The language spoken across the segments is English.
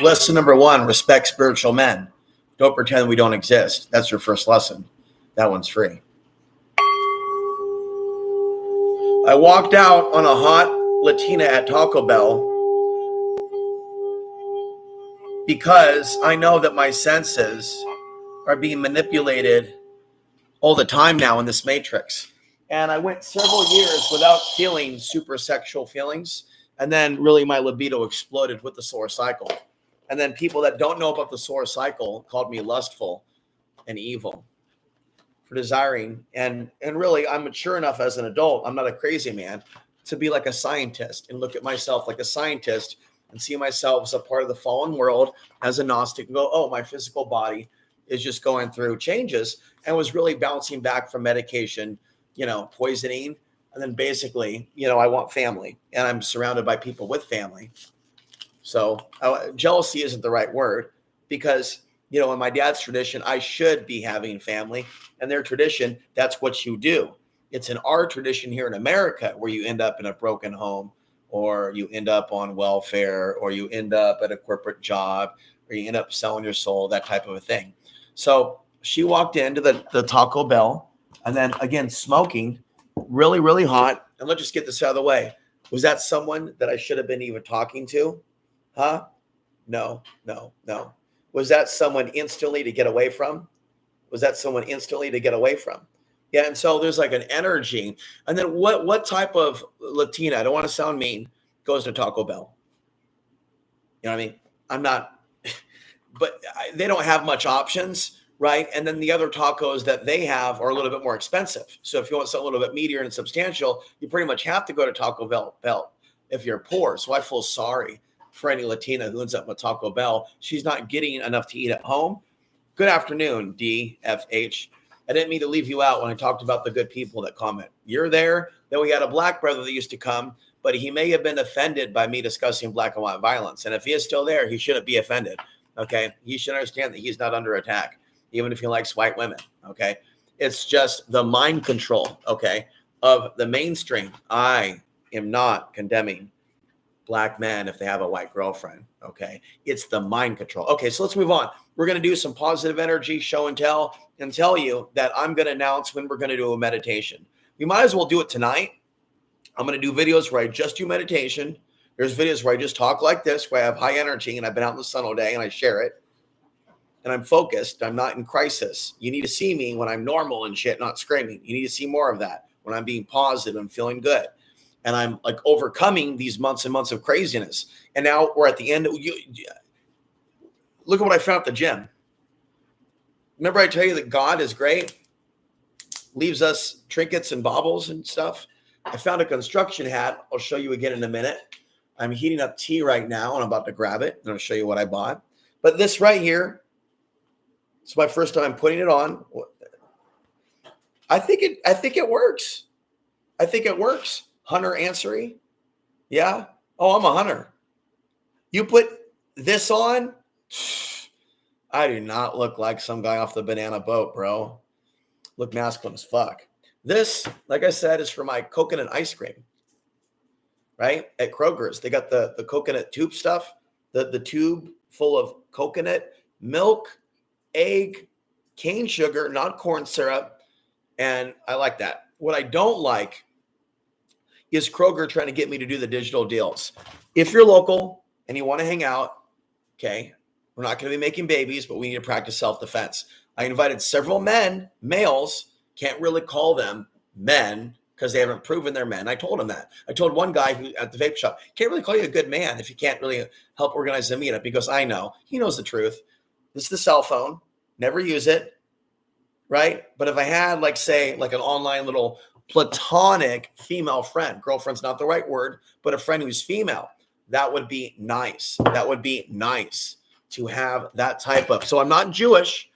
Lesson number 1, respect spiritual men. Don't pretend we don't exist. That's your first lesson. That one's free. I walked out on a hot Latina at Taco Bell because I know that my senses are being manipulated all the time now in this matrix. And I went several years without feeling super sexual feelings. And then really my libido exploded with the solar cycle. And then people that don't know about the solar cycle called me lustful and evil for desiring. And really, I'm mature enough as an adult. I'm not a crazy man to be like a scientist and look at myself like a scientist and see myself as a part of the fallen world as a Gnostic and go, oh, my physical body is just going through changes, and was really bouncing back from medication, poisoning. And then basically, I want family, and I'm surrounded by people with family. So jealousy isn't the right word, because, in my dad's tradition, I should be having family, and their tradition, that's what you do. It's in our tradition here in America where you end up in a broken home, or you end up on welfare, or you end up at a corporate job, or you end up selling your soul, that type of a thing. So she walked into the Taco Bell, and then again, smoking, really, really hot. And let's just get this out of the way. Was that someone that I should have been even talking to? Huh? No. Was that someone instantly to get away from? Yeah. And so there's like an energy. And then what type of Latina, I don't want to sound mean, goes to Taco Bell? You know what I mean? I'm not, but they don't have much options, right? And then the other tacos that they have are a little bit more expensive. So if you want something a little bit meatier and substantial, you pretty much have to go to Taco Bell if you're poor. So I feel sorry for any Latina who ends up with Taco Bell. She's not getting enough to eat at home. Good afternoon, DFH. I didn't mean to leave you out when I talked about the good people that comment. You're there. Then we had a black brother that used to come, but he may have been offended by me discussing black and white violence. And if he is still there, he shouldn't be offended. Okay. He should understand that he's not under attack, even if he likes white women. Okay. It's just the mind control, okay, of the mainstream. I am not condemning black men if they have a white girlfriend. Okay. It's the mind control. Okay. So let's move on. We're going to do some positive energy show and tell you that I'm going to announce when we're going to do a meditation. We might as well do it tonight. I'm going to do videos where I just do meditation. There's videos where I just talk like this, where I have high energy and I've been out in the sun all day and I share it. And I'm focused. I'm not in crisis. You need to see me when I'm normal and shit, not screaming. You need to see more of that when I'm being positive and feeling good. And I'm like overcoming these months and months of craziness. And now we're at the end. Look at what I found at the gym. Remember I tell you that God is great? Leaves us trinkets and baubles and stuff. I found a construction hat. I'll show you again in a minute. I'm heating up tea right now and I'm about to grab it. And I'll show you what I bought. But this right here, it's my first time putting it on. I think it works. I think it works. Hunter Answery. Yeah. Oh, I'm a hunter. You put this on. I do not look like some guy off the banana boat, bro. Look masculine as fuck. This, like I said, is for my coconut ice cream. Right? At Kroger's. They got the coconut tube stuff. The tube full of coconut, milk, egg, cane sugar, not corn syrup. And I like that. What I don't like is Kroger trying to get me to do the digital deals. If you're local and you want to hang out, okay, we're not going to be making babies, but we need to practice self-defense. I invited several males, can't really call them men because they haven't proven they're men. I told him that. I told one guy who at the vape shop, can't really call you a good man if you can't really help organize the meetup. He goes, I know. He knows the truth. This is the cell phone. Never use it, right? But if I had, like, say, like an online little platonic female friend, girlfriend's not the right word, but a friend who's female, that would be nice. That would be nice to have that type of. So I'm not Jewish,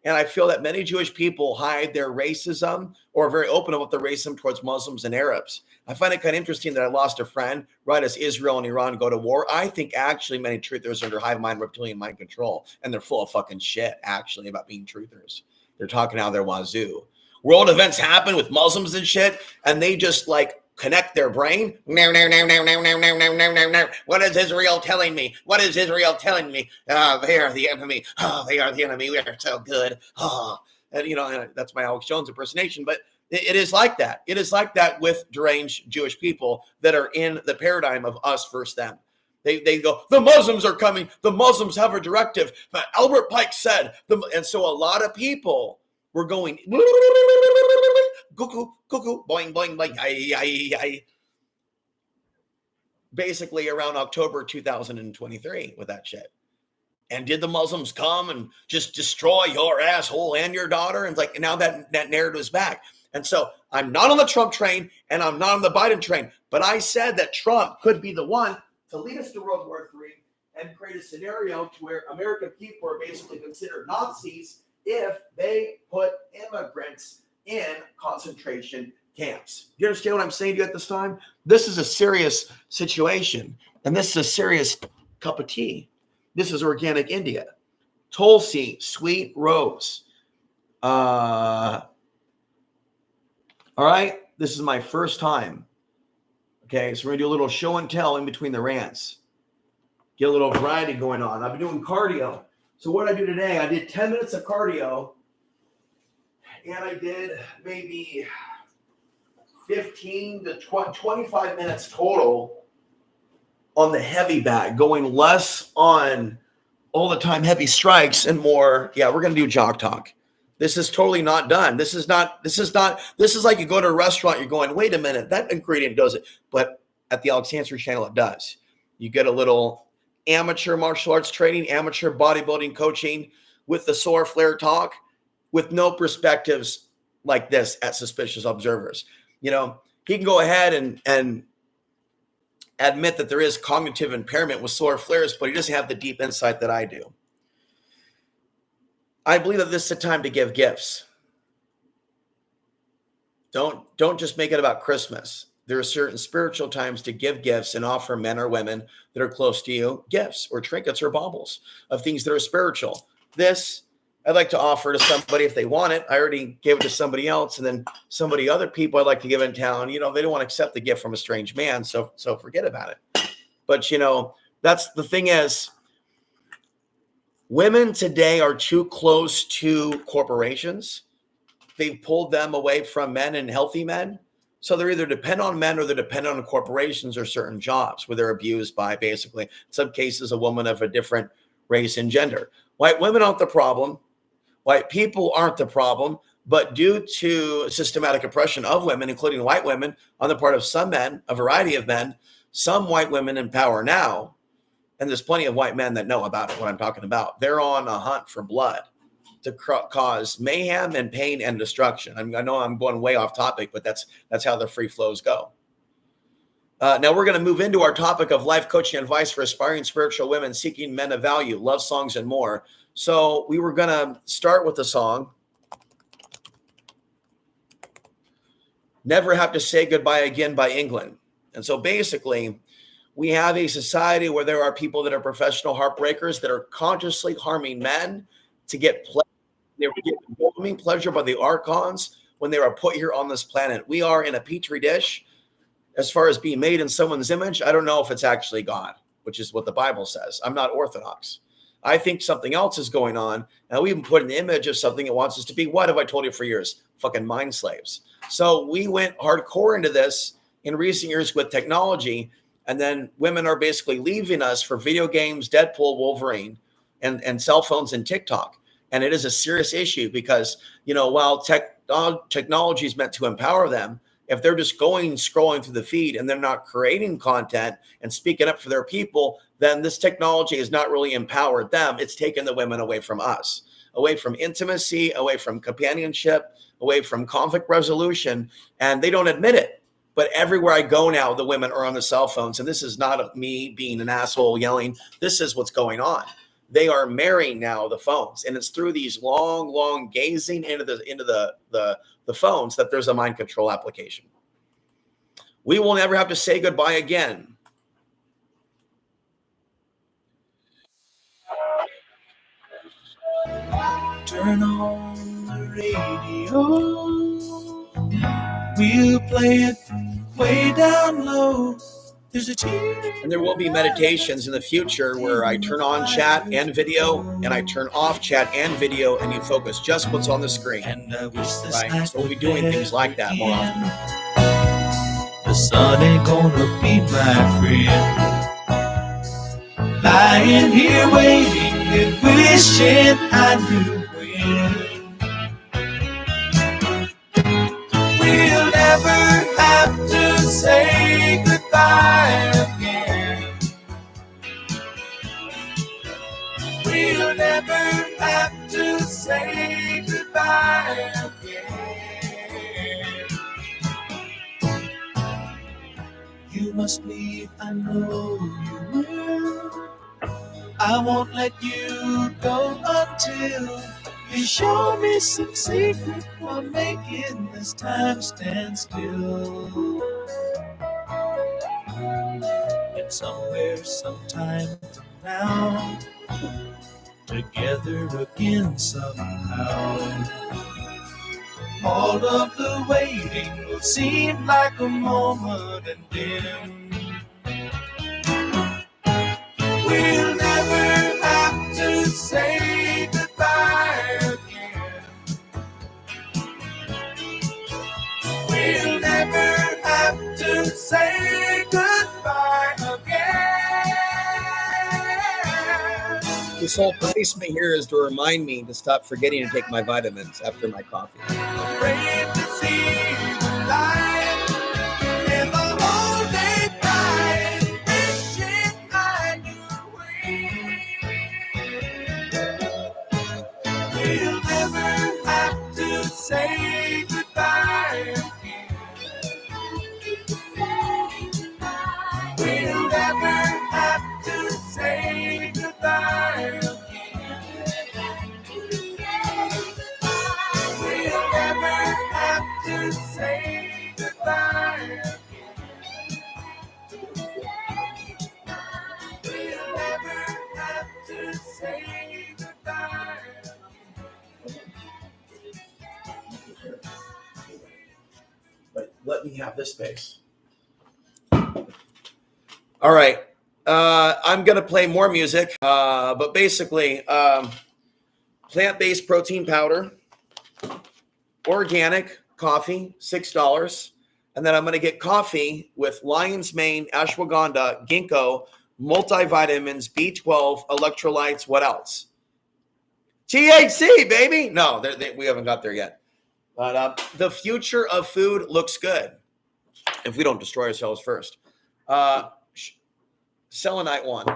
and I feel that many Jewish people hide their racism or are very open about their racism towards Muslims and Arabs. I find it kind of interesting that I lost a friend right as Israel and Iran go to war. I think actually many truthers are under hive mind, reptilian mind control, and they're full of fucking shit actually about being truthers. They're talking out their wazoo. World events happen with Muslims and shit, and they just like connect their brain. No, no, no, no, no, no, no, no, no, no, no. What is Israel telling me? What is Israel telling me? They are the enemy. Oh, they are the enemy. We are so good. Oh, and that's my Alex Jones impersonation, but it is like that. It is like that with deranged Jewish people that are in the paradigm of us versus them. They go, the Muslims are coming. The Muslims have a directive. But Albert Pike said, and so a lot of people were going, cuckoo, cuckoo, boing, boing, boing, ay. Basically around October 2023 with that shit. And did the Muslims come and just destroy your asshole and your daughter? And like, now that narrative is back. And so I'm not on the Trump train and I'm not on the Biden train, but I said that Trump could be the one to lead us to World War III and create a scenario to where American people are basically considered Nazis if they put immigrants in concentration camps. Do you understand what I'm saying to you at this time? This is a serious situation, and this is a serious cup of tea. This is organic India. Tulsi, sweet rose. All right, this is my first time. Okay, so we're gonna do a little show and tell in between the rants. Get a little variety going on. I've been doing cardio. So what I do today, I did 10 minutes of cardio, and I did maybe 15 to 25 minutes total on the heavy bag, going less on all the time heavy strikes and more. Yeah, we're going to do jog talk. This is totally not done. This is like you go to a restaurant, you're going, wait a minute, that ingredient does it. But at the Alex Hanser channel, it does. You get a little amateur martial arts training, amateur bodybuilding coaching with the solar flare talk with no perspectives like this at Suspicious Observers. You know, he can go ahead and admit that there is cognitive impairment with solar flares, but he doesn't have the deep insight that I do. I believe that this is a time to give gifts. Don't just make it about Christmas. There are certain spiritual times to give gifts and offer men or women that are close to you gifts or trinkets or baubles of things that are spiritual. This I'd like to offer to somebody if they want it. I already gave it to somebody else, and then other people I'd like to give in town. You know, they don't want to accept the gift from a strange man, so forget about it. But, you know, that's the thing is, women today are too close to corporations. They've pulled them away from men and healthy men. So they're either dependent on men or they're dependent on corporations or certain jobs where they're abused by basically, in some cases, a woman of a different race and gender. White women aren't the problem. White people aren't the problem. But due to systematic oppression of women, including white women, on the part of some men, a variety of men, some white women in power now, and there's plenty of white men that know about it, what I'm talking about. They're on a hunt for blood to cause mayhem and pain and destruction. I know I'm going way off topic, but that's how the free flows go. Now we're going to move into our topic of life coaching advice for aspiring spiritual women seeking men of value, love songs, and more. So we were going to start with the song, Never Have to Say Goodbye Again by England. And so basically, we have a society where there are people that are professional heartbreakers that are consciously harming men to get pleasure. They were given dopamine pleasure by the archons when they were put here on this planet. We are in a petri dish as far as being made in someone's image. I don't know if it's actually God, which is what the Bible says. I'm not Orthodox. I think something else is going on. And we even put an image of something it wants us to be. What have I told you for years? Fucking mind slaves. So we went hardcore into this in recent years with technology. And then women are basically leaving us for video games, Deadpool, Wolverine, and cell phones and TikTok. And it is a serious issue because, you know, while technology is meant to empower them, if they're just scrolling through the feed and they're not creating content and speaking up for their people, then this technology has not really empowered them. It's taken the women away from us, away from intimacy, away from companionship, away from conflict resolution. And they don't admit it. But everywhere I go now, the women are on the cell phones. And this is not me being an asshole yelling. This is what's going on. They are marrying now the phones. And it's through these long gazing into the phones that there's a mind control application. We will never have to say goodbye again. Turn on the radio. We'll play it way down low, there's a tear. And there will be meditations in the future where I turn on chat and video, and I turn off chat and video, and you focus just what's on the screen. And I wish this Right? night So we'll be doing things like that more often. The sun ain't gonna be my friend. Lying here waiting and wishing I knew when. We'll never have to say goodbye again. We'll never have to say goodbye again. You must leave, I know you will. I won't let you go until you show me some secret for making this time stand still. And somewhere, sometime from now, together again somehow, all of the waiting will seem like a moment, and then we'll never have to say goodbye again. We'll never have to say goodbye again. This whole placement here is to remind me to stop forgetting to take my vitamins after my coffee. Afraid to see the light in the whole day bright, wishing I knew when. We'll never have to say goodbye again. We'll never have to say goodbye again. We'll never have to say goodbye again. We'll never have to say goodbye again. But let me have this space. All right. I'm going to play more music, but basically, plant-based protein powder, organic coffee, $6. And then I'm going to get coffee with lion's mane, ashwagandha, ginkgo, multivitamins, B12, electrolytes. What else? THC, baby. No, we haven't got there yet. But the future of food looks good if we don't destroy ourselves first. Selenite 1.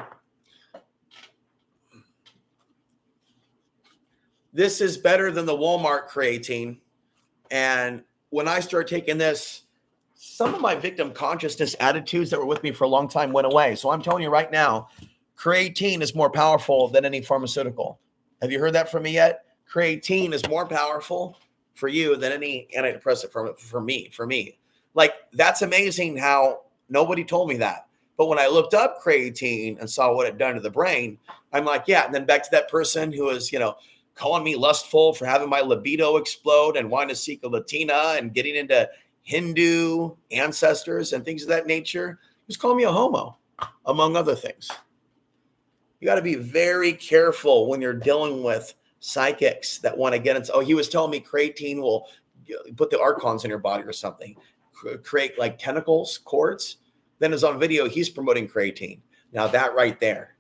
This is better than the Walmart creatine. And when I started taking this, some of my victim consciousness attitudes that were with me for a long time went away. So I'm telling you right now, creatine is more powerful than any pharmaceutical. Have you heard that from me yet? Creatine is more powerful for you than any antidepressant for me. Like, that's amazing how nobody told me that. But when I looked up creatine and saw what it done to the brain, I'm like, yeah. And then back to that person who was, calling me lustful for having my libido explode and wanting to seek a Latina and getting into Hindu ancestors and things of that nature. He was calling me a homo, among other things. You got to be very careful when you're dealing with psychics that want to get into, he was telling me creatine will put the archons in your body or something, create like tentacles, cords. Then it's on video, he's promoting creatine. Now that right there,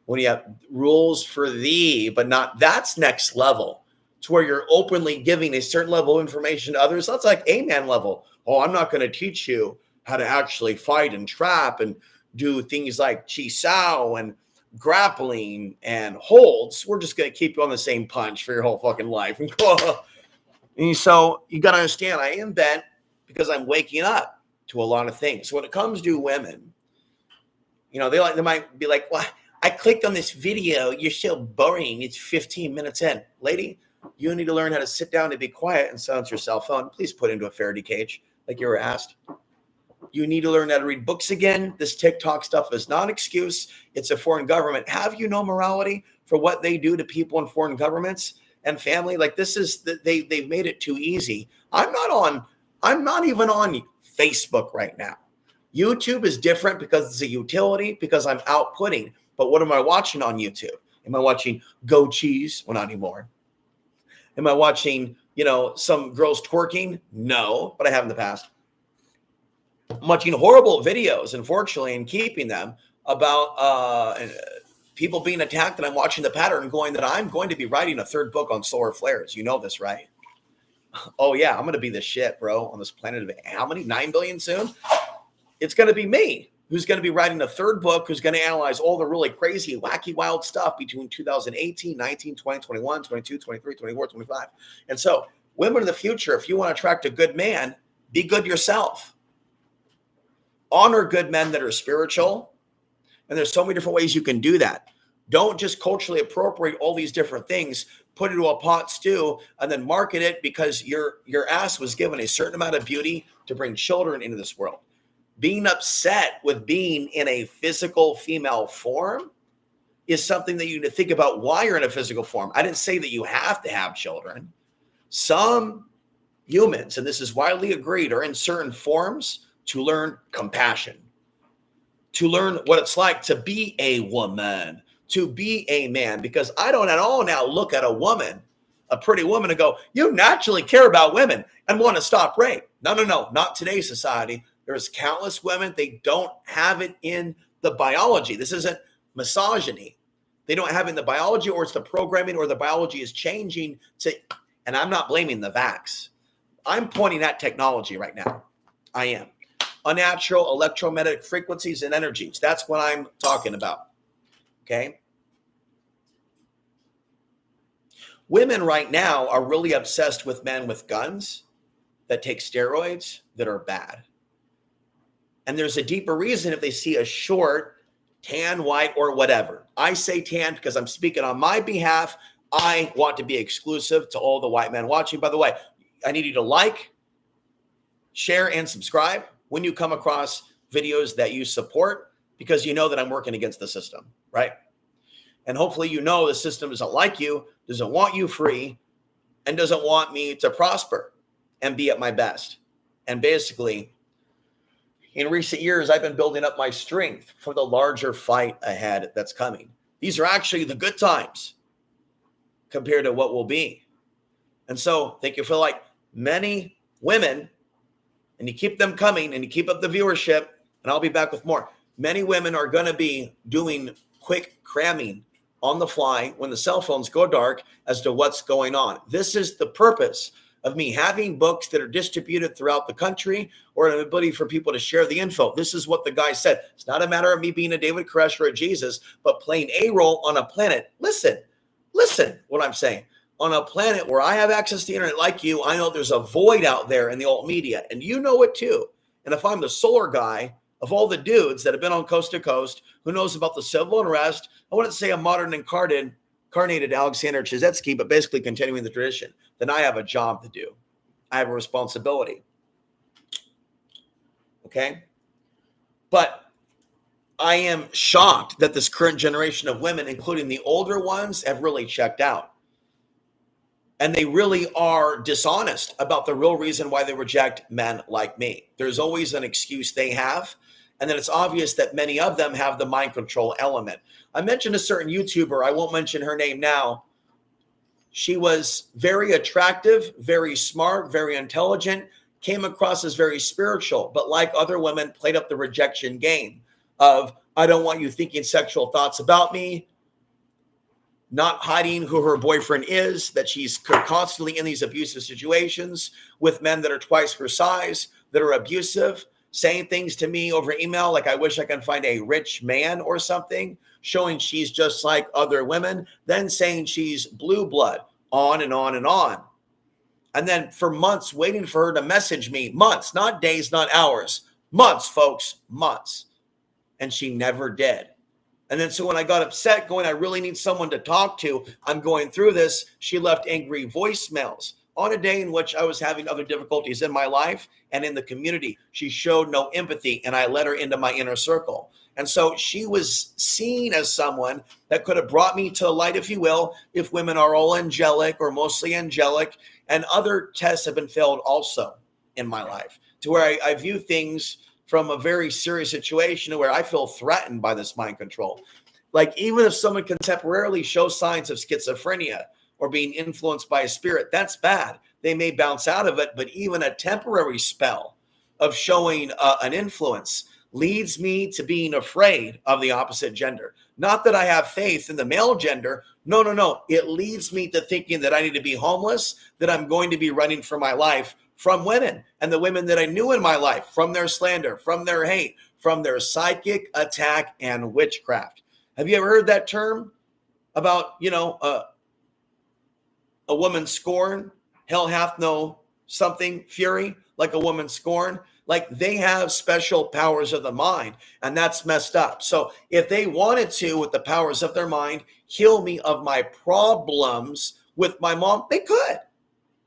when you have rules for thee, but not, that's next level. It's where you're openly giving a certain level of information to others. That's like A-man level. Oh, I'm not going to teach you how to actually fight and trap and do things like chi sao and grappling and holds. We're just going to keep you on the same punch for your whole fucking life. And so you got to understand, I am bent because I'm waking up to a lot of things. So when it comes to women, they might be like, well, I clicked on this video. You're so boring. It's 15 minutes in. Lady, you need to learn how to sit down and be quiet and silence your cell phone. Please put it into a Faraday cage like you were asked. You need to learn how to read books again. This TikTok stuff is not an excuse. It's a foreign government. Have you no morality for what they do to people in foreign governments and family? Like, this is, they've made it too easy. I'm not even on Facebook right now. YouTube is different because it's a utility, because I'm outputting. But what am I watching on YouTube? Am I watching Go Cheese? Well, not anymore. Am I watching, some girls twerking? No, but I have in the past. I'm watching horrible videos, unfortunately, and keeping them about people being attacked. And I'm watching the pattern going that I'm going to be writing a third book on solar flares. You know this, right? Oh, yeah, I'm going to be the shit, bro, on this planet of how many? 9 billion soon? It's going to be me who's going to be writing a third book, who's going to analyze all the really crazy, wacky, wild stuff between 2018, 19, 20, 21, 22, 23, 24, 25. And so women in the future, if you want to attract a good man, be good yourself. Honor good men that are spiritual. And there's so many different ways you can do that. Don't just culturally appropriate all these different things, put it into a pot stew, and then market it because your ass was given a certain amount of beauty to bring children into this world. Being upset with being in a physical female form is something that you need to think about why you're in a physical form. I didn't say that you have to have children. Some humans, and this is widely agreed, are in certain forms to learn compassion, to learn what it's like to be a woman, to be a man, because I don't at all now look at a woman, a pretty woman, and go, you naturally care about women and want to stop rape. No, not today's society. There's countless women, they don't have it in the biology. This isn't misogyny. They don't have it in the biology, or it's the programming, or the biology is changing and I'm not blaming the vax. I'm pointing at technology right now. I am. Unnatural electromagnetic frequencies and energies. That's what I'm talking about. Okay? Women right now are really obsessed with men with guns that take steroids that are bad. And there's a deeper reason if they see a short, tan, white, or whatever. I say tan because I'm speaking on my behalf. I want to be exclusive to all the white men watching. By the way, I need you to like, share, and subscribe when you come across videos that you support, because you know that I'm working against the system, right? And hopefully you know the system doesn't like you, doesn't want you free, and doesn't want me to prosper and be at my best. And basically, in recent years, I've been building up my strength for the larger fight ahead that's coming. These are actually the good times compared to what will be. And so think you feel like many women, and you keep them coming and you keep up the viewership, and I'll be back with more. Many women are going to be doing quick cramming on the fly when the cell phones go dark as to what's going on. This is the purpose of me having books that are distributed throughout the country, or an ability for people to share the info. This is what the guy said. It's not a matter of me being a David Koresh or a Jesus, but playing a role on a planet. Listen what I'm saying. On a planet where I have access to the internet like you, I know there's a void out there in the alt media, and you know it too. And if I'm the solar guy of all the dudes that have been on coast to coast, who knows about the civil unrest, I wouldn't say a modern incarnated Alexander Chizetsky, but basically continuing the tradition, then I have a job to do. I have a responsibility. Okay? But I am shocked that this current generation of women, including the older ones, have really checked out. And they really are dishonest about the real reason why they reject men like me. There's always an excuse they have. And then it's obvious that many of them have the mind control element. I mentioned a certain YouTuber. I won't mention her name now. She was very attractive, very smart, very intelligent, came across as very spiritual, but like other women, played up the rejection game of, I don't want you thinking sexual thoughts about me, not hiding who her boyfriend is, that she's constantly in these abusive situations with men that are twice her size, that are abusive, saying things to me over email like, I wish I can find a rich man or something, showing she's just like other women, then saying she's blue blood, on and on and on. And then for months, waiting for her to message me, months, not days, not hours, months, folks, months. And she never did. And then so when I got upset going, I really need someone to talk to, I'm going through this, she left angry voicemails on a day in which I was having other difficulties in my life and in the community. She showed no empathy, and I let her into my inner circle. And so she was seen as someone that could have brought me to the light, if you will, if women are all angelic or mostly angelic. And other tests have been failed also in my life to where I view things from a very serious situation where I feel threatened by this mind control. Like, even if someone can temporarily show signs of schizophrenia or being influenced by a spirit, that's bad. They may bounce out of it, but even a temporary spell of showing an influence leads me to being afraid of the opposite gender. Not that I have faith in the male gender. No. It leads me to thinking that I need to be homeless, that I'm going to be running for my life from women, and the women that I knew in my life, from their slander, from their hate, from their psychic attack and witchcraft. Have you ever heard that term about, a woman scorn? Hell hath no something fury like a woman scorn. Like, they have special powers of the mind, and that's messed up. So if they wanted to, with the powers of their mind, heal me of my problems with my mom, they could,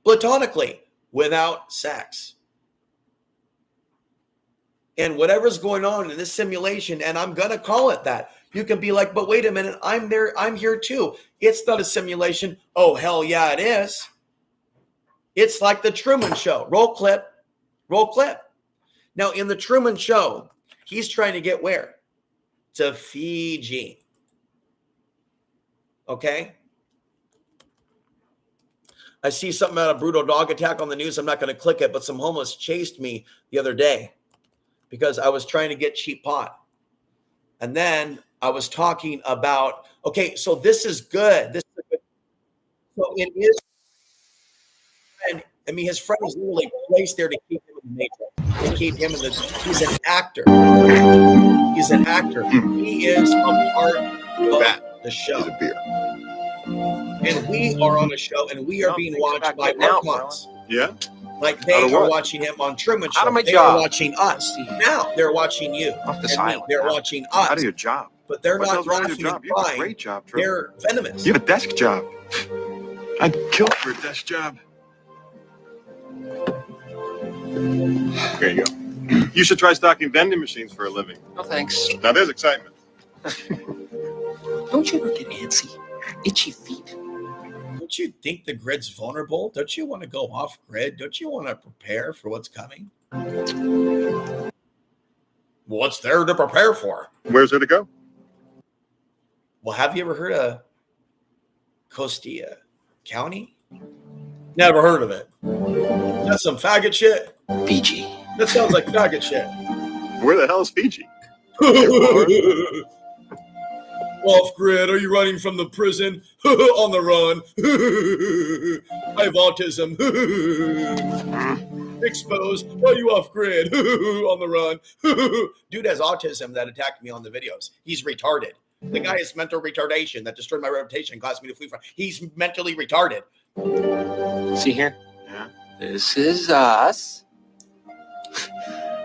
platonically, without sex. And whatever's going on in this simulation, and I'm going to call it that, you can be like, but wait a minute, I'm there, I'm here too. It's not a simulation. Oh, hell yeah, it is. It's like the Truman Show. Roll clip. Now, in the Truman Show, he's trying to get where? To Fiji. Okay? I see something about a brutal dog attack on the news. I'm not going to click it, but some homeless chased me the other day because I was trying to get cheap pot. And then I was talking about, okay, so this is good. So it is. And I mean, his friend was literally placed there to keep him in the matrix, to keep him in the. He's an actor. He is a part of the show. And we are on a show, and we are being watched by Marcons. Yeah. Like, they are watching him on Truman Show. They are watching us. Now they're watching you. They're watching us. Out of your job. But they're not laughing and You have a crying. great job, Trevor. They're venomous. You have a desk job. I'd kill for a desk job. There you go. You should try stocking vending machines for a living. No, thanks. Now there's excitement. Don't you ever get antsy? Itchy feet? Don't you think the grid's vulnerable? Don't you want to go off grid? Don't you want to prepare for what's coming? What's there to prepare for? Where's there to go? Well, have you ever heard of Costia County? Never heard of it. That's some faggot shit. Fiji. That sounds like faggot shit. Where the hell is Fiji? Off grid, are you running from the prison? On the run. I have autism. Exposed. Are you off grid? On the run. Dude has autism that attacked me on the videos. He's retarded. The guy has mental retardation that destroyed my reputation and caused me to flee from. He's mentally retarded. See here? Yeah. This is us.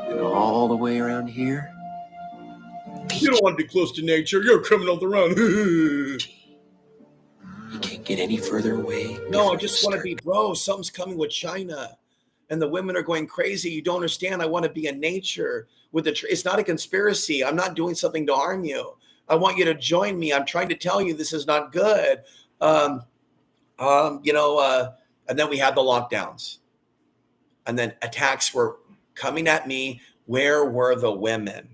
And all the way around here. You don't want to be close to nature. You're a criminal on the run. You can't get any further away. No, I just want to be, bro, something's coming with China. And the women are going crazy. You don't understand. I want to be in nature with the it's not a conspiracy. I'm not doing something to harm you. I want you to join me. I'm trying to tell you this is not good. And then we had the lockdowns. And then attacks were coming at me. Where were the women?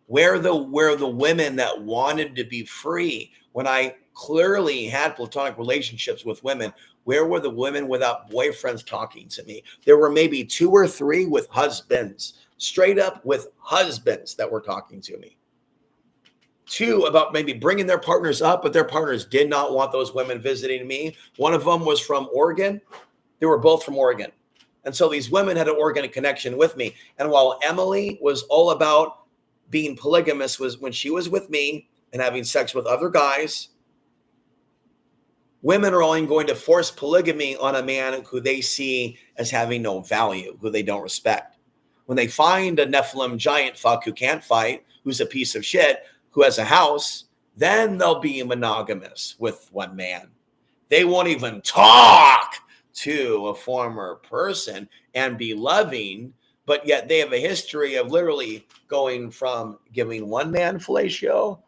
Where were the women that wanted to be free when I clearly had platonic relationships with women? Where were the women without boyfriends talking to me? There were maybe 2 or 3 with husbands, straight up with husbands that were talking to me. 2 about maybe bringing their partners up, but their partners did not want those women visiting me. One of them was from Oregon. They were both from Oregon. And so these women had an organic connection with me. And while Emily was all about being polygamous, was when she was with me and having sex with other guys, women are only going to force polygamy on a man who they see as having no value, who they don't respect. When they find a Nephilim giant fuck who can't fight, who's a piece of shit, who has a house, then they'll be monogamous with one man. They won't even talk to a former person and be loving, but yet they have a history of literally going from giving one man fellatio,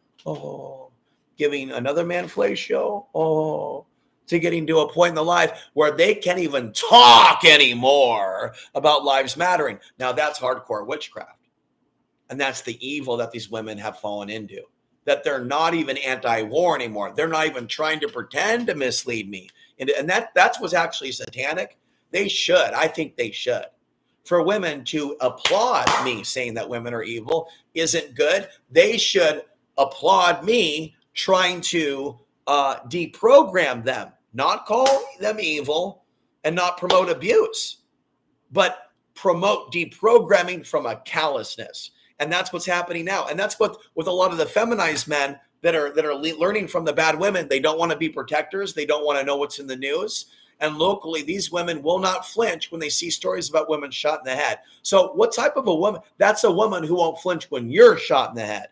giving another man fellatio, to getting to a point in their life where they can't even talk anymore about lives mattering. Now that's hardcore witchcraft. And that's the evil that these women have fallen into, that they're not even anti-war anymore. They're not even trying to pretend to mislead me. And that's what's actually satanic. They should. I think they should. For women to applaud me saying that women are evil isn't good. They should applaud me trying to deprogram them, not call them evil and not promote abuse, but promote deprogramming from a callousness. And that's what's happening now. And that's what with a lot of the feminized men that are learning from the bad women. They don't want to be protectors. They don't want to know what's in the news. And locally, these women will not flinch when they see stories about women shot in the head. So what type of a woman? That's a woman who won't flinch when you're shot in the head.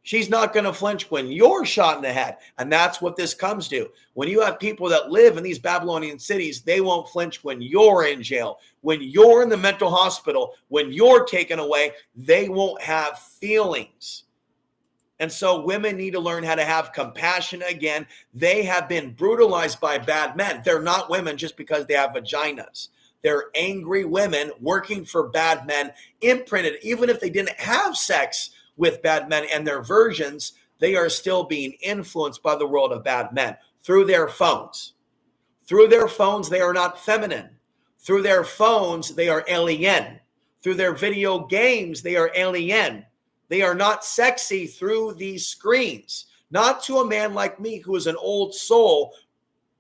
She's not going to flinch when you're shot in the head. And that's what this comes to. When you have people that live in these Babylonian cities, they won't flinch when you're in jail, when you're in the mental hospital, when you're taken away, they won't have feelings. And so women need to learn how to have compassion again. They have been brutalized by bad men. They're not women just because they have vaginas. They're angry women working for bad men, imprinted, even if they didn't have sex with bad men and their versions, they are still being influenced by the world of bad men through their phones. Through their phones, they are not feminine. Through their phones, they are alien. Through their video games, they are alien. They are not sexy through these screens. Not to a man like me who is an old soul,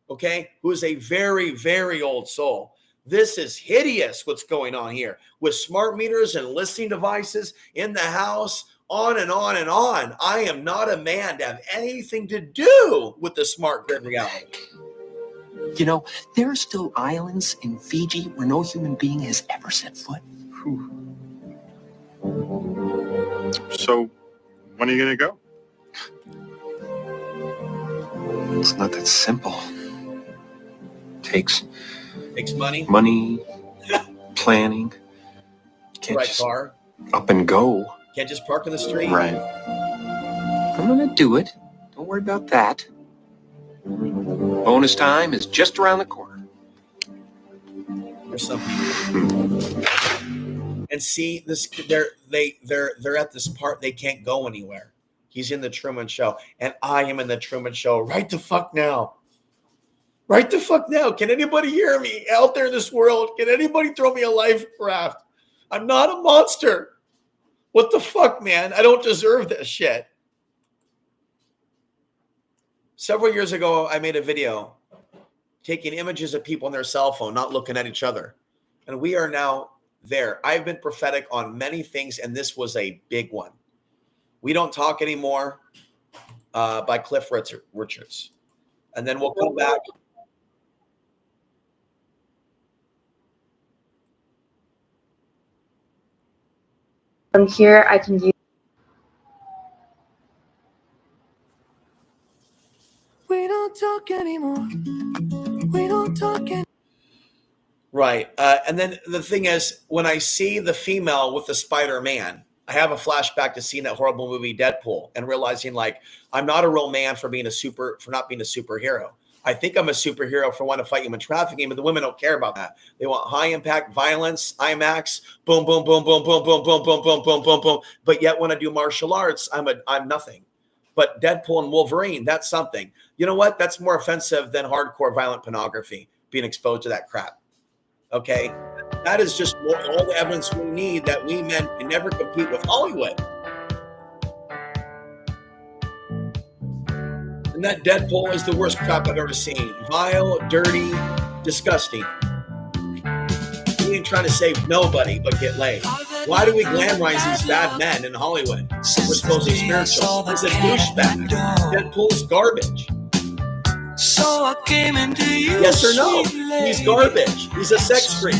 okay, who is a very, very old soul. This is hideous what's going on here with smart meters and listening devices in the house, on and on and on. I am not a man to have anything to do with the smart grid reality. You know, there are still islands in Fiji where no human being has ever set foot. Whew. So, when are you going to go? It's not that simple. Takes money, planning. Can't right just car, up and go. can't just park in the street. Right. I'm gonna do it. Don't worry about that. Bonus time is just around the corner. Or something. And see this, they're at this part. They can't go anywhere. He's in the Truman Show, and I am in the Truman Show. Right the fuck now. Right the fuck now. Can anybody hear me out there in this world? Can anybody throw me a life raft? I'm not a monster. What the fuck, man? I don't deserve this shit. Several years ago, I made a video taking images of people on their cell phone, not looking at each other. And we are now there. I've been prophetic on many things, and this was a big one. We Don't Talk Anymore by Cliff Richards. And then we'll come back. From here, I can use. We don't talk anymore. We don't talk anymore. Right. And then the thing is, when I see the female with the Spider-Man, I have a flashback to seeing that horrible movie Deadpool and realizing, like, I'm not a real man for not being a superhero. I think I'm a superhero for wanting to fight human trafficking, but the women don't care about that. They want high impact violence, IMAX, boom, boom, boom, boom, boom, boom, boom, boom, boom, boom, boom, boom. But yet when I do martial arts, I'm nothing. But Deadpool and Wolverine, that's something. You know what? That's more offensive than hardcore violent pornography, being exposed to that crap. Okay? That is just all the evidence we need that we men can never compete with Hollywood. And that Deadpool is the worst crap I've ever seen. Vile, dirty, disgusting. He ain't trying to save nobody but get laid. Why do we glamorize these bad men in Hollywood? We're supposed to be spiritual. He's a douchebag. Deadpool's garbage. So I came into you. Yes or no? He's garbage. He's a sex freak.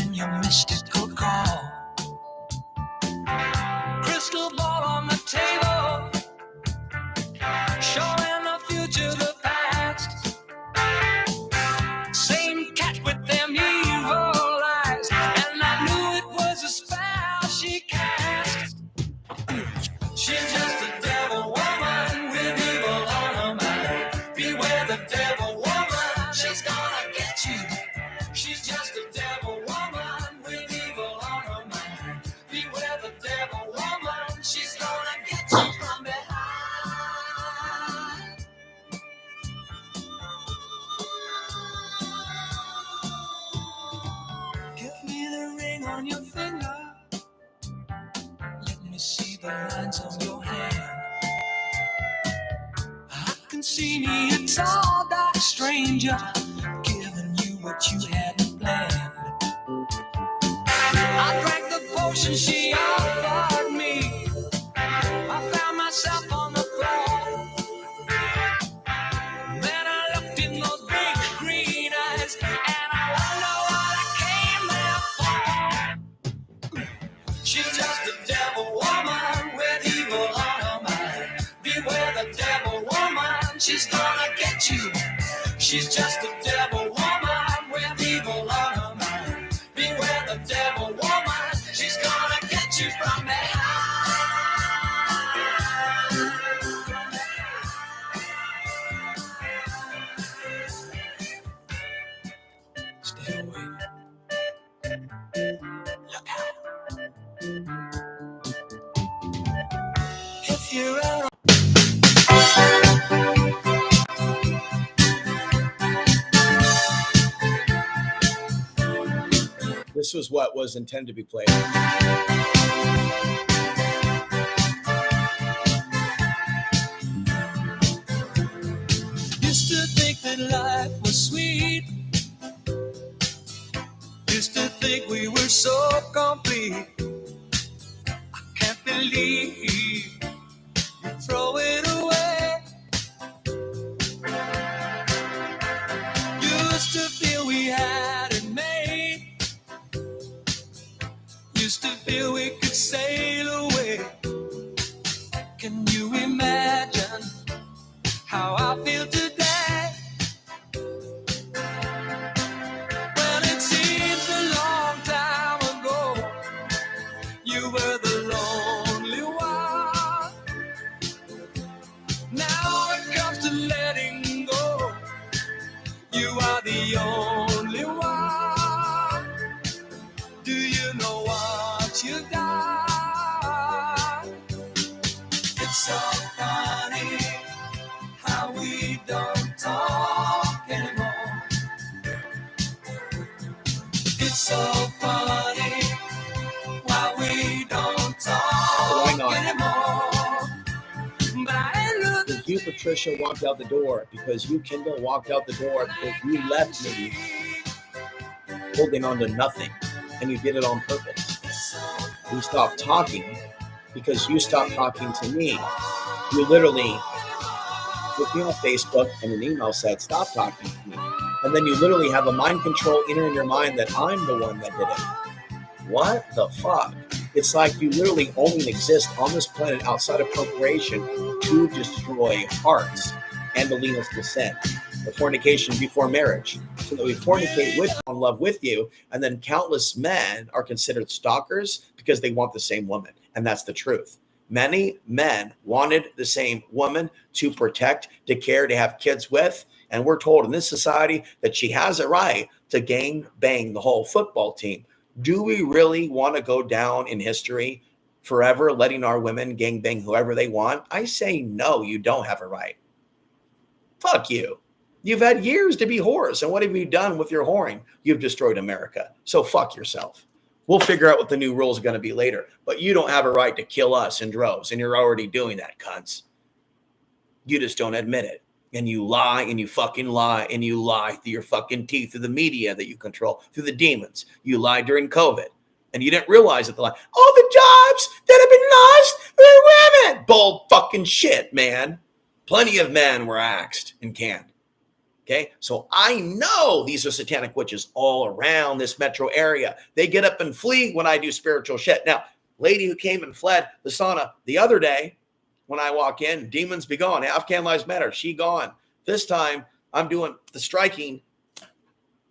Crystal ball on the table, showing the future, the past. Same cat with them evil eyes, and I knew it was a spell she cast. She's just a devil woman with evil on her mind. Beware the devil woman. cards on your hand. I can see me a tall, dark stranger giving you what you hadn't planned. I drank the potion she offered me. I found myself on the floor. Then I looked in those big green eyes, and I wonder what I came there for. She's just a devil woman with evil on her mind. Beware the devil woman, she's gonna get you. She's just a devil woman with evil on her mind. Beware the devil woman, she's gonna get you from behind. Stay away. Look out. If you're out. This was what was intended to be played. Used to think that life was sweet. Used to think we were so complete. I can't believe you throw it away. Used to feel we had it made. Used to feel we could sail away. Can you imagine how I feel today? Well, it seems a long time ago you were the lonely one. Now it comes to letting go, you are the only one. Do you know what you got? It's so funny how we don't talk anymore. It's so funny why we don't talk anymore. But I love the You, Patricia, walked out the door because you, Kendall, walked out the door because you left me holding on to nothing, and you did it on purpose. We stopped talking because you stopped talking to me. You literally put me on Facebook and an email said, stop talking to me. And then you literally have a mind control in your mind that I'm the one that did it. What the fuck? It's like you literally only exist on this planet outside of procreation to destroy hearts and to lead us to sin. The fornication before marriage. So that we fornicate with and love with you, and then countless men are considered stalkers because they want the same woman. And that's the truth. Many men wanted the same woman to protect, to care, to have kids with. And we're told in this society that she has a right to gang bang the whole football team. Do we really want to go down in history forever letting our women gang bang whoever they want? I say no, you don't have a right. Fuck you. You've had years to be whores. And what have you done with your whoring? You've destroyed America. So fuck yourself. We'll figure out what the new rules are going to be later. But you don't have a right to kill us in droves. And you're already doing that, cunts. You just don't admit it. And you lie and you fucking lie and you lie through your fucking teeth, through the media that you control, through the demons. You lied during COVID. And you didn't realize that the lie. All the jobs that have been lost were women. Bull fucking shit, man. Plenty of men were axed and canned. Okay, so I know these are satanic witches all around this metro area. They get up and flee when I do spiritual shit. Now, lady who came and fled the sauna the other day, when I walk in, demons be gone. Afghan lives matter. She gone. This time, I'm doing the striking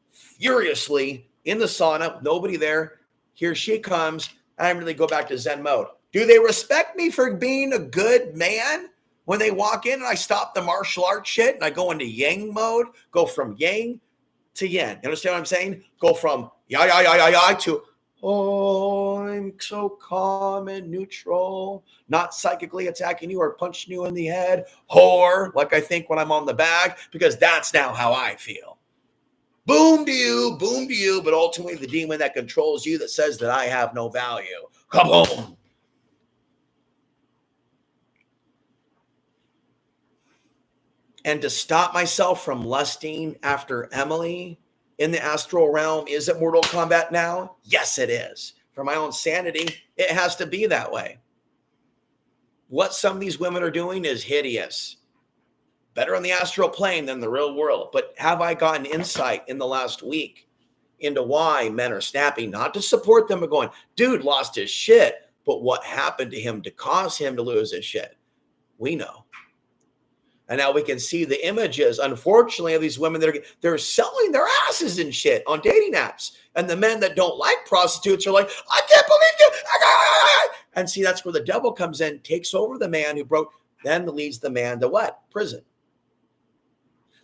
furiously in the sauna. Nobody there. Here she comes. I really go back to Zen mode. Do they respect me for being a good man? When they walk in and I stop the martial arts shit and I go into yang mode, go from yang to yin. You understand what I'm saying? Go from ya to, oh, I'm so calm and neutral, not psychically attacking you or punching you in the head, whore, like I think when I'm on the back, because that's now how I feel. Boom to you, but ultimately the demon that controls you that says that I have no value. Kaboom. And to stop myself from lusting after Emily in the astral realm, is it Mortal Kombat now? Yes, it is. For my own sanity, it has to be that way. What some of these women are doing is hideous. Better on the astral plane than the real world. But have I gotten insight in the last week into why men are snapping? Not to support them, but going, dude lost his shit. But what happened to him to cause him to lose his shit? We know. And now we can see the images, unfortunately, of these women that they're selling their asses and shit on dating apps. And the men that don't like prostitutes are like, I can't believe you. And see, that's where the devil comes in, takes over the man who broke, then leads the man to what? Prison.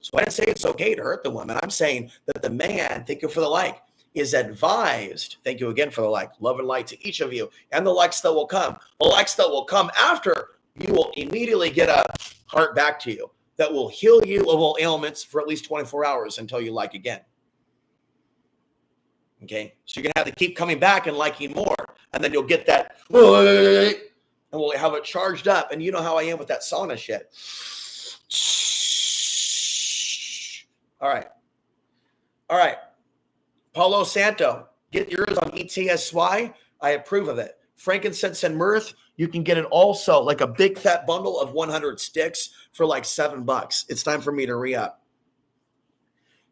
So I didn't say it's okay to hurt the woman. I'm saying that the man, thank you for the like, is advised, thank you again for the like, love and light to each of you, and the likes that will come. The likes that will come after, you will immediately get a heart back to you that will heal you of all ailments for at least 24 hours until you like again. Okay, so you're gonna have to keep coming back and liking more, and then you'll get that, and we'll have it charged up. And you know how I am with that sauna shit. All right. Paulo Santo, get yours on ETSY. I approve of it. Frankincense and myrrh, you can get it also like a big fat bundle of 100 sticks for like $7. It's time for me to re-up.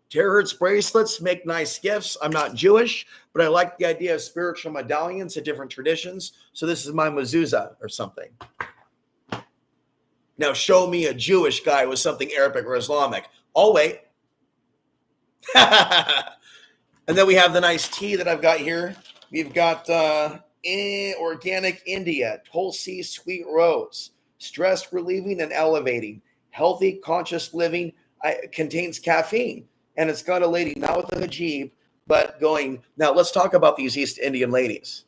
Terahertz bracelets make nice gifts. I'm not Jewish, but I like the idea of spiritual medallions in different traditions. So this is my mezuzah or something. Now show me a Jewish guy with something Arabic or Islamic. I'll wait. And then we have the nice tea that I've got here. We've got organic India, Tulsi sweet rose, stress relieving and elevating, healthy conscious living. Contains caffeine, and it's got a lady not with a hijab, but going. Now let's talk about these East Indian ladies.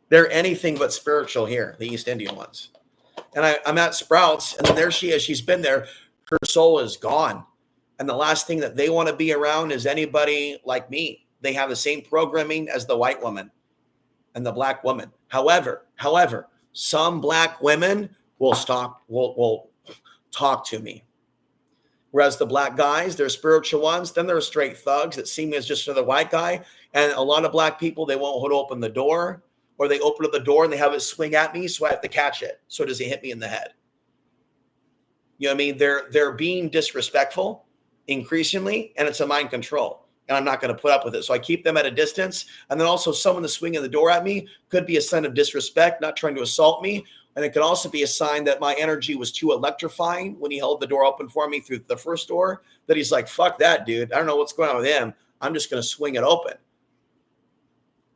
They're anything but spiritual here, the East Indian ones. And I'm at Sprouts, and then there she is. She's been there. Her soul is gone. And the last thing that they want to be around is anybody like me. They have the same programming as the white woman and the black woman. However, some black women will talk to me. Whereas the black guys, they're spiritual ones. Then they're straight thugs that see me as just another white guy. And a lot of black people, they won't hold open the door, or they open up the door and they have it swing at me, so I have to catch it. So it doesn't hit me in the head. You know what I mean? They're being disrespectful increasingly, and it's a mind control. And I'm not going to put up with it. So I keep them at a distance. And then also someone that's swinging the door at me could be a sign of disrespect, not trying to assault me. And it could also be a sign that my energy was too electrifying when he held the door open for me through the first door, that he's like, fuck that, dude. I don't know what's going on with him. I'm just going to swing it open.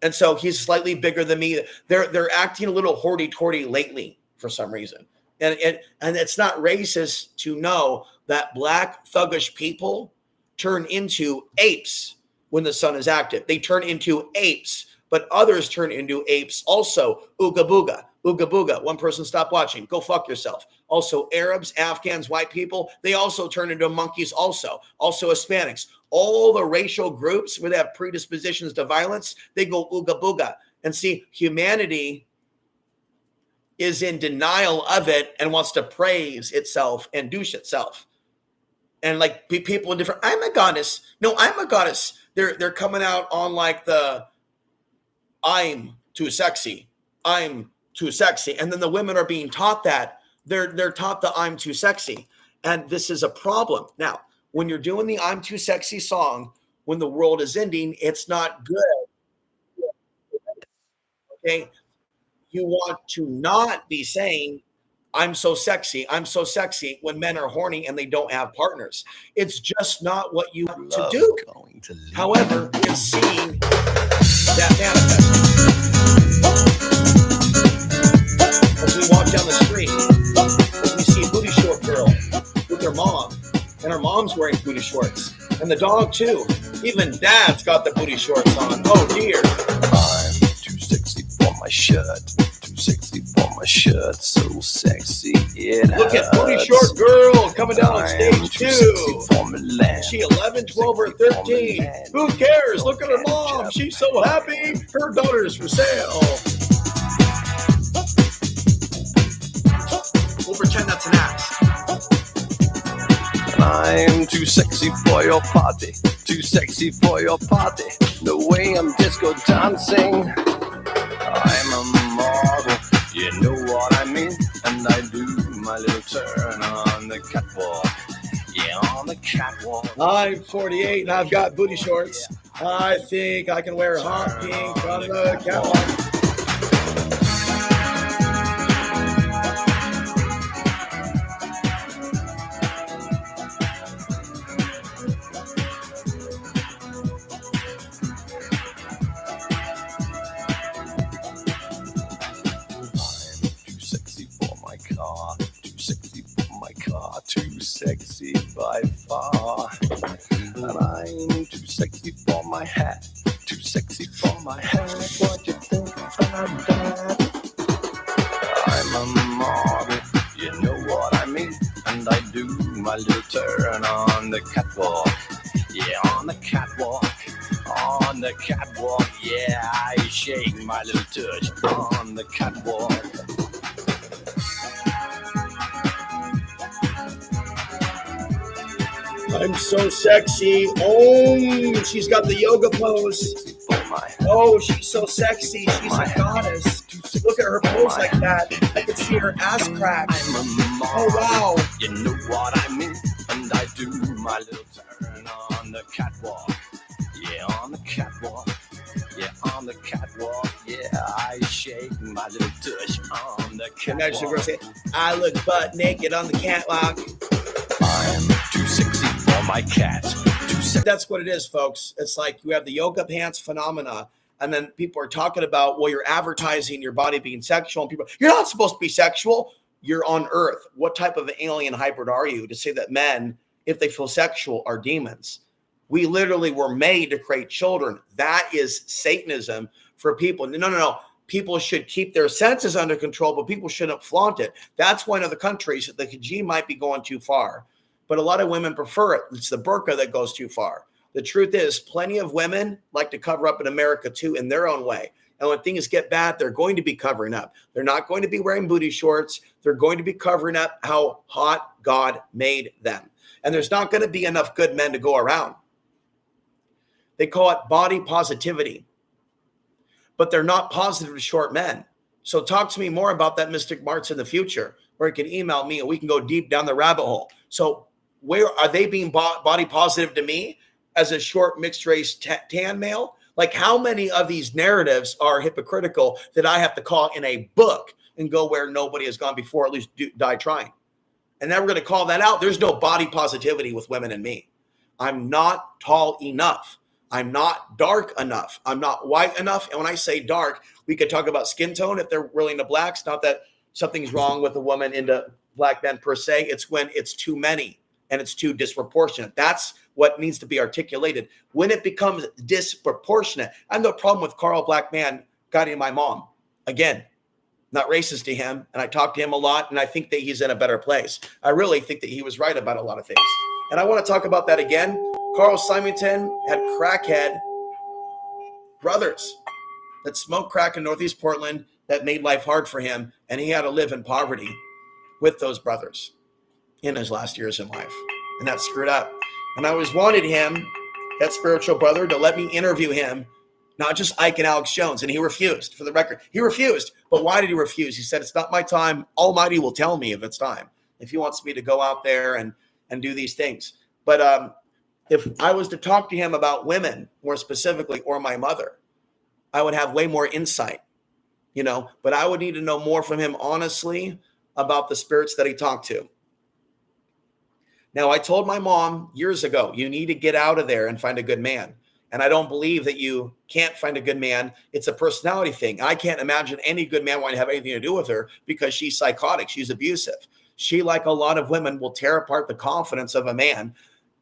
And so he's slightly bigger than me. They're acting a little hoity-toity lately for some reason. And it's not racist to know that black thuggish people turn into apes when the sun is active. They turn into apes, but others turn into apes also. Ooga booga, ooga booga. One person stop watching. Go fuck yourself. Also Arabs, Afghans, white people, they also turn into monkeys also. Also Hispanics. All the racial groups where they have predispositions to violence, they go ooga booga. And see, humanity is in denial of it and wants to praise itself and douche itself. And like people in different, I'm a goddess. No, I'm a goddess. They're coming out on like the I'm too sexy. I'm too sexy. And then the women are being taught that. They're taught the I'm too sexy. And this is a problem. Now, when you're doing the I'm too sexy song, when the world is ending, it's not good. Okay. You want to not be saying, I'm so sexy when men are horny and they don't have partners. It's just not what you want to do. However, it's seeing that manifest. As we walk down the street, we see a booty short girl with her mom, and her mom's wearing booty shorts, and the dog too. Even dad's got the booty shorts on. Oh dear. I'm too sexy for my shirt. Too sexy for my shirt. So sexy it Look at hurts. booty short girl coming down on stage too too. sexy for Milan. Is she 11, 12, or 13? Who cares? Look at her mom. She's so happy. Her daughter's for sale. I'm too sexy for your party, too sexy for your party. The way I'm disco dancing, I'm a model, you know what I mean? And I do my little turn on the catwalk, yeah, on the catwalk. I'm 48 and I've got booty shorts. I think I can wear hot pink on the catwalk. Too sexy by far. And I'm too sexy for my hat, too sexy for my hat. What you think about that? I'm a model, you know what I mean? And I do my little turn on the catwalk, yeah, on the catwalk. On the catwalk, yeah, I shake my little touch on the catwalk. I'm so sexy. Oh, she's got the yoga pose. Oh, she's so sexy. She's a goddess. Look at her pose like that. I can see her ass crack. Oh, wow. You know what I mean? And I do my little turn on the catwalk. Yeah, on the catwalk. Yeah, on the catwalk. Yeah, I shake my little tush on the catwalk. I look butt naked on the catwalk. I'm too sexy for my cat. That's what it is, folks. It's like you have the yoga pants phenomena, and then people are talking about, well, you're advertising your body being sexual, and people, you're not supposed to be sexual. You're on Earth. What type of alien hybrid are you to say that men, if they feel sexual, are demons? We literally were made to create children. That is Satanism for people. No. People should keep their senses under control, but people shouldn't flaunt it. That's one of the countries that the regime might be going too far. But a lot of women prefer it. It's the burqa that goes too far. The truth is, plenty of women like to cover up in America too in their own way. And when things get bad, they're going to be covering up. They're not going to be wearing booty shorts. They're going to be covering up how hot God made them. And there's not going to be enough good men to go around. They call it body positivity. But they're not positive to short men. So talk to me more about that, Mystic Marts, in the future, or you can email me and we can go deep down the rabbit hole. So where are they being body positive to me as a short mixed race tan male? Like, how many of these narratives are hypocritical that I have to call in a book and go where nobody has gone before, at least die trying? And then we're going to call that out. There's no body positivity with women and me. I'm not tall enough. I'm not dark enough. I'm not white enough. And when I say dark, we could talk about skin tone if they're really into blacks. Not that something's wrong with a woman into black men per se. It's when it's too many and it's too disproportionate. That's what needs to be articulated. When it becomes disproportionate, I have no problem with Carl Black Man guiding my mom. Again, not racist to him. And I talk to him a lot, and I think that he's in a better place. I really think that he was right about a lot of things. And I want to talk about that again. Carl Symington had crackhead brothers that smoked crack in Northeast Portland that made life hard for him, and he had to live in poverty with those brothers in his last years in life. And that screwed up. And I always wanted him, that spiritual brother, to let me interview him, not just Ike and Alex Jones. And he refused, for the record. He refused. But why did he refuse? He said, it's not my time. Almighty will tell me if it's time, if he wants me to go out there and do these things. But if I was to talk to him about women more specifically, or my mother, I would have way more insight, but I would need to know more from him, honestly, about the spirits that he talked to. Now, I told my mom years ago, you need to get out of there and find a good man. And I don't believe that you can't find a good man. It's a personality thing. I can't imagine any good man wanting to have anything to do with her because she's psychotic. She's abusive. She, like a lot of women, will tear apart the confidence of a man.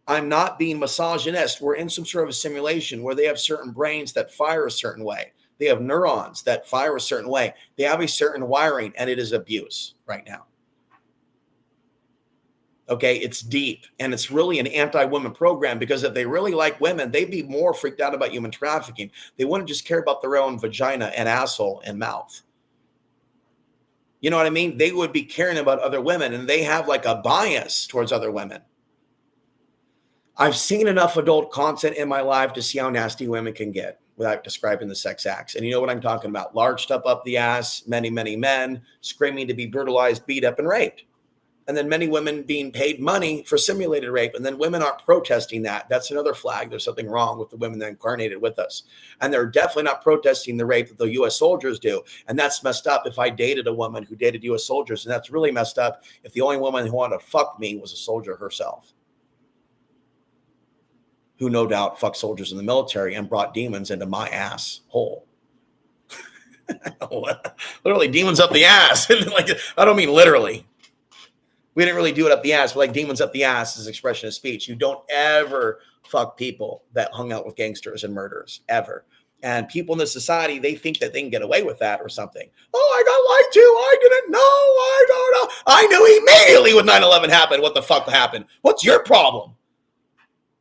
I'm not being misogynist. We're in some sort of a simulation where they have certain brains that fire a certain way. They have neurons that fire a certain way. They have a certain wiring, and it is abuse right now. Okay, it's deep, and it's really an anti-women program, because if they really like women, they'd be more freaked out about human trafficking. They wouldn't just care about their own vagina and asshole and mouth. You know what I mean? They would be caring about other women, and they have like a bias towards other women. I've seen enough adult content in my life to see how nasty women can get without describing the sex acts. And you know what I'm talking about. Large stuff up the ass, many, many men screaming to be brutalized, beat up, and raped. And then many women being paid money for simulated rape. And then women aren't protesting that. That's another flag. There's something wrong with the women that incarnated with us. And they're definitely not protesting the rape that the U.S. soldiers do. And that's messed up if I dated a woman who dated U.S. soldiers. And that's really messed up if the only woman who wanted to fuck me was a soldier herself, who no doubt fucked soldiers in the military and brought demons into my ass hole. Literally demons up the ass. Like, I don't mean literally. We didn't really do it up the ass, but like demons up the ass is expression of speech. You don't ever fuck people that hung out with gangsters and murderers, ever. And people in this society, they think that they can get away with that or something. Oh, I got lied to. I didn't know. I don't know. I knew immediately when 9/11 happened what the fuck happened. What's your problem?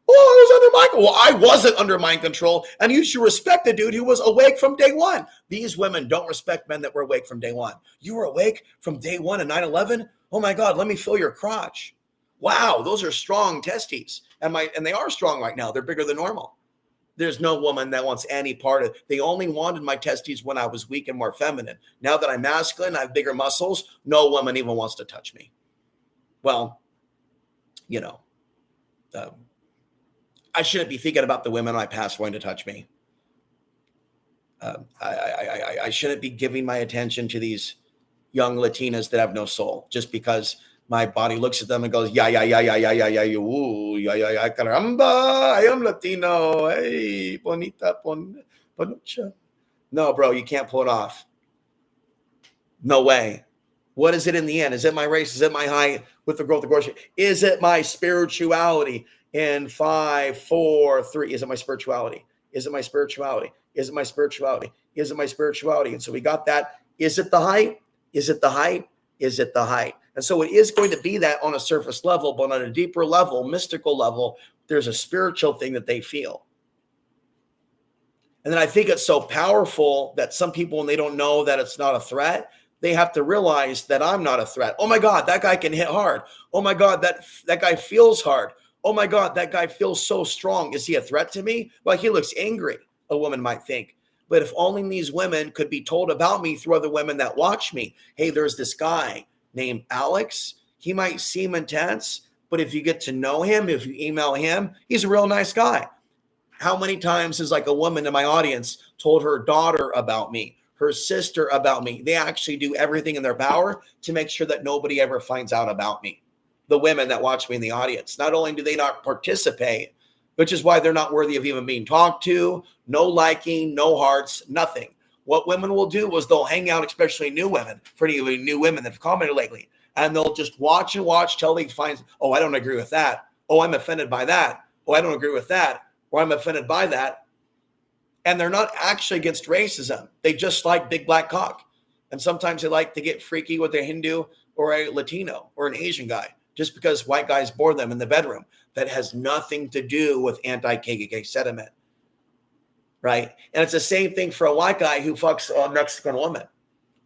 Oh, I was under mind control. Well, I wasn't under mind control, and you should respect the dude who was awake from day one. These women don't respect men that were awake from day one. You were awake from day one of 9/11? Oh my God, let me feel your crotch. Wow, those are strong testes. And they are strong right now. They're bigger than normal. There's no woman that wants any part of it. They only wanted my testes when I was weak and more feminine. Now that I'm masculine, I have bigger muscles, no woman even wants to touch me. Well, you know, I shouldn't be thinking about the women I past wanting to touch me. I shouldn't be giving my attention to these young Latinas that have no soul just because my body looks at them and goes, yeah, ooh, yeah, caramba, I am Latino, hey, bonita, ponucha. No, bro, you can't pull it off. No way. What is it in the end? Is it my race? Is it my height with the growth of gorge? Is it my spirituality? In 5, 4, 3, is it my spirituality? Is it my spirituality? Is it my spirituality? Is it my spirituality? And so we got that. Is it the height? Is it the height? Is it the height? And so it is going to be that on a surface level, but on a deeper level, mystical level, there's a spiritual thing that they feel. And then I think it's so powerful that some people, when they don't know that it's not a threat, they have to realize that I'm not a threat. Oh my God, that guy can hit hard. Oh my God, that guy feels hard. Oh my God, that guy feels so strong. Is he a threat to me? Well, he looks angry, a woman might think. But if only these women could be told about me through other women that watch me. Hey, there's this guy named Alex. He might seem intense, but if you get to know him, if you email him, he's a real nice guy. How many times has like a woman in my audience told her daughter about me, her sister about me? They actually do everything in their power to make sure that nobody ever finds out about me. The women that watch me in the audience, not only do they not participate, which is why they're not worthy of even being talked to, no liking, no hearts, nothing. What women will do is they'll hang out, especially new women, for any new women that have commented lately, and they'll just watch and watch till they find, oh, I don't agree with that. Oh, I'm offended by that. Oh, I don't agree with that. Or I'm offended by that. And they're not actually against racism. They just like big black cock. And sometimes they like to get freaky with a Hindu or a Latino or an Asian guy, just because white guys bore them in the bedroom. That has nothing to do with anti-KKK sentiment, right? And it's the same thing for a white guy who fucks a Mexican woman.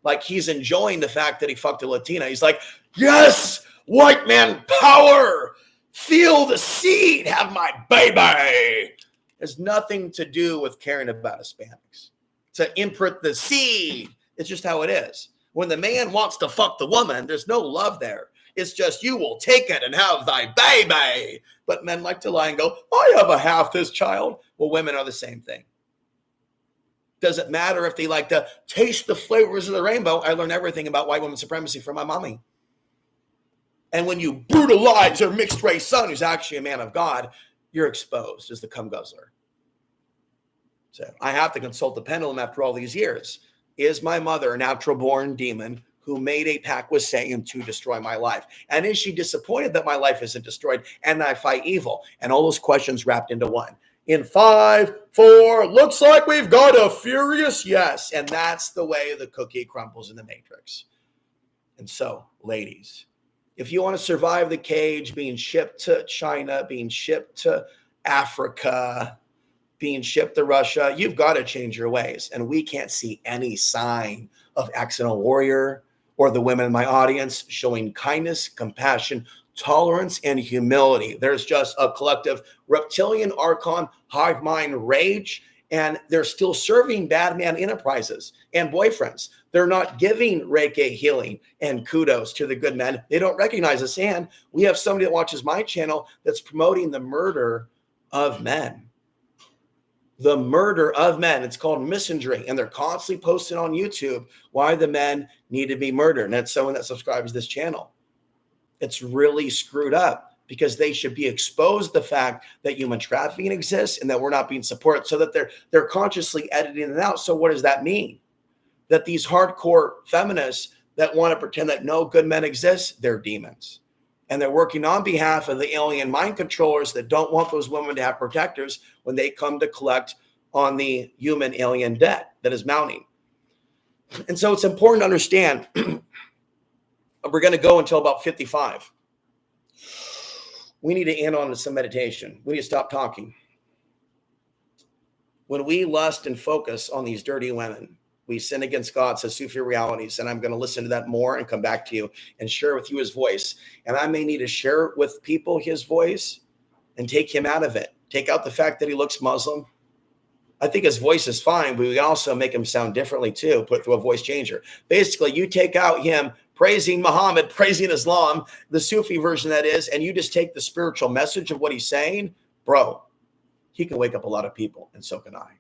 Like, he's enjoying the fact that he fucked a Latina. He's like, yes, white man power. Feel the seed, have my baby. Has nothing to do with caring about Hispanics. To imprint the seed. It's just how it is. When the man wants to fuck the woman, there's no love there. It's just, you will take it and have thy baby. But men like to lie and go, I have a half this child. Well, women are the same thing. Doesn't matter if they like to taste the flavors of the rainbow. I learned everything about white women supremacy from my mommy. And when you brutalize your mixed race son, who's actually a man of God, you're exposed as the cum guzzler. So I have to consult the pendulum after all these years. Is my mother a natural born demon who made a pact with Satan to destroy my life? And is she disappointed that my life isn't destroyed and I fight evil? And all those questions wrapped into one. In 5, 4, looks like we've got a furious yes. And that's the way the cookie crumbles in the matrix. And so, ladies, if you want to survive the cage, being shipped to China, being shipped to Africa, being shipped to Russia, you've got to change your ways. And we can't see any sign of accidental warrior or the women in my audience showing kindness, compassion tolerance, and humility. There's just a collective reptilian archon hive mind rage, and they're still serving bad man enterprises and boyfriends. They're not giving Reiki healing and kudos to the good men. They don't recognize us. And we have somebody that watches my channel that's promoting the murder of men. The murder of men. It's called misandry, and they're constantly posting on YouTube why the men need to be murdered. And that's someone that subscribes to this channel. It's really screwed up, because they should be exposed to the fact that human trafficking exists and that we're not being supported, so that they're consciously editing it out. So what does that mean? That these hardcore feminists that want to pretend that no good men exist, they're demons. And they're working on behalf of the alien mind controllers that don't want those women to have protectors when they come to collect on the human alien debt that is mounting. And so it's important to understand, we're going to go until about 55. We need to end on some meditation. We need to stop talking. When we lust and focus on these dirty women, we sin against God, says Sufi Realities. And I'm going to listen to that more and come back to you and share with you his voice. And I may need to share with people his voice and take him out of it. Take out the fact that he looks Muslim. I think his voice is fine, but we can also make him sound differently too, put through a voice changer. Basically, you take out him praising Muhammad, praising Islam, the Sufi version that is, and you just take the spiritual message of what he's saying, bro, he can wake up a lot of people, and so can I.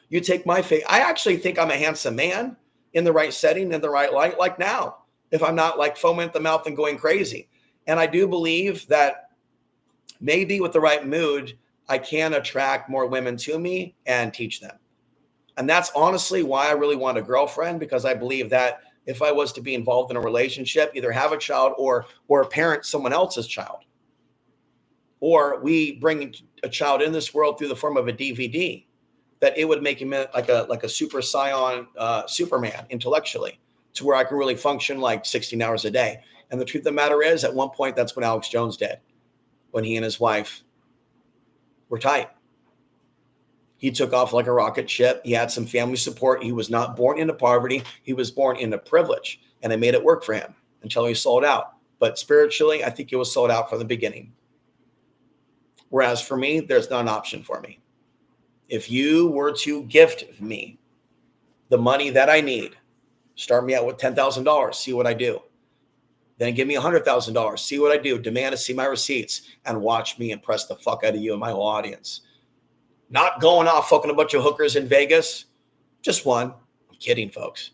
You take my faith. I actually think I'm a handsome man in the right setting, in the right light, like now, if I'm not like foaming at the mouth and going crazy. And I do believe that maybe with the right mood, I can attract more women to me and teach them. And that's honestly why I really want a girlfriend, because I believe that if I was to be involved in a relationship, either have a child or parent someone else's child, or we bring a child in this world through the form of a DVD, that it would make him like a super scion Superman intellectually, to where I can really function like 16 hours a day. And the truth of the matter is, at one point, that's what Alex Jones did when he and his wife were tight. He took off like a rocket ship. He had some family support. He was not born into poverty. He was born into privilege, and it made it work for him until he sold out. But spiritually, I think he was sold out from the beginning. Whereas for me, there's not an option for me. If you were to gift me the money that I need, start me out with $10,000, see what I do. Then give me $100,000, see what I do. Demand to see my receipts and watch me impress the fuck out of you and my whole audience. Not going off fucking a bunch of hookers in Vegas. Just one. I'm kidding, folks.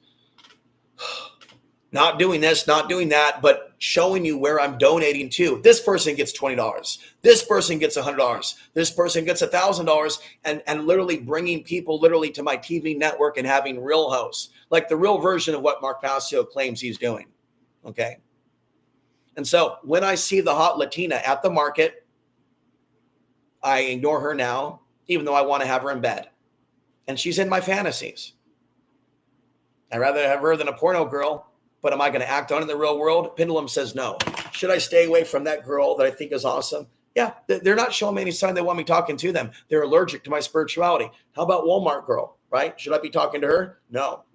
Not doing this, not doing that, but showing you where I'm donating to. This person gets $20. This person gets $100. This person gets $1,000, and literally bringing people literally to my TV network and having real hosts, like the real version of what Mark Passio claims he's doing. Okay. And so when I see the hot Latina at the market, I ignore her now, even though I want to have her in bed. And she's in my fantasies. I'd rather have her than a porno girl, but am I going to act on it in the real world? Pendulum says no. Should I stay away from that girl that I think is awesome? Yeah, they're not showing me any sign they want me talking to them. They're allergic to my spirituality. How about Walmart girl, right? Should I be talking to her? No.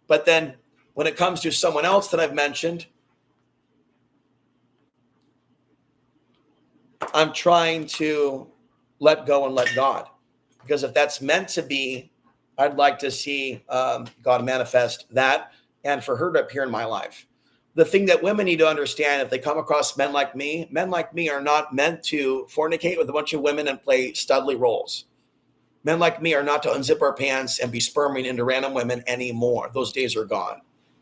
But then when it comes to someone else that I've mentioned, I'm trying to let go and let God, because if that's meant to be, I'd like to see God manifest that and for her to appear in my life. The thing that women need to understand, if they come across men like me are not meant to fornicate with a bunch of women and play studly roles. Men like me are not to unzip our pants and be sperming into random women anymore. Those days are gone.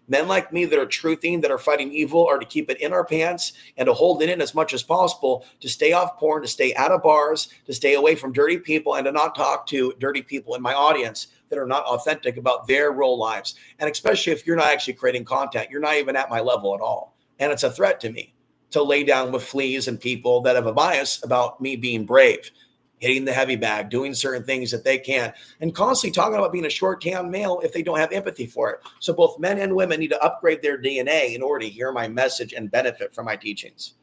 Men like me that are truthing, that are fighting evil, are to keep it in our pants and to hold it in as much as possible, to stay off porn, to stay out of bars, to stay away from dirty people, and to not talk to dirty people in my audience that are not authentic about their real lives. And especially if you're not actually creating content, you're not even at my level at all. And it's a threat to me to lay down with fleas and people that have a bias about me being brave, hitting the heavy bag, doing certain things that they can't, and constantly talking about being a short-town male if they don't have empathy for it. So both men and women need to upgrade their DNA in order to hear my message and benefit from my teachings.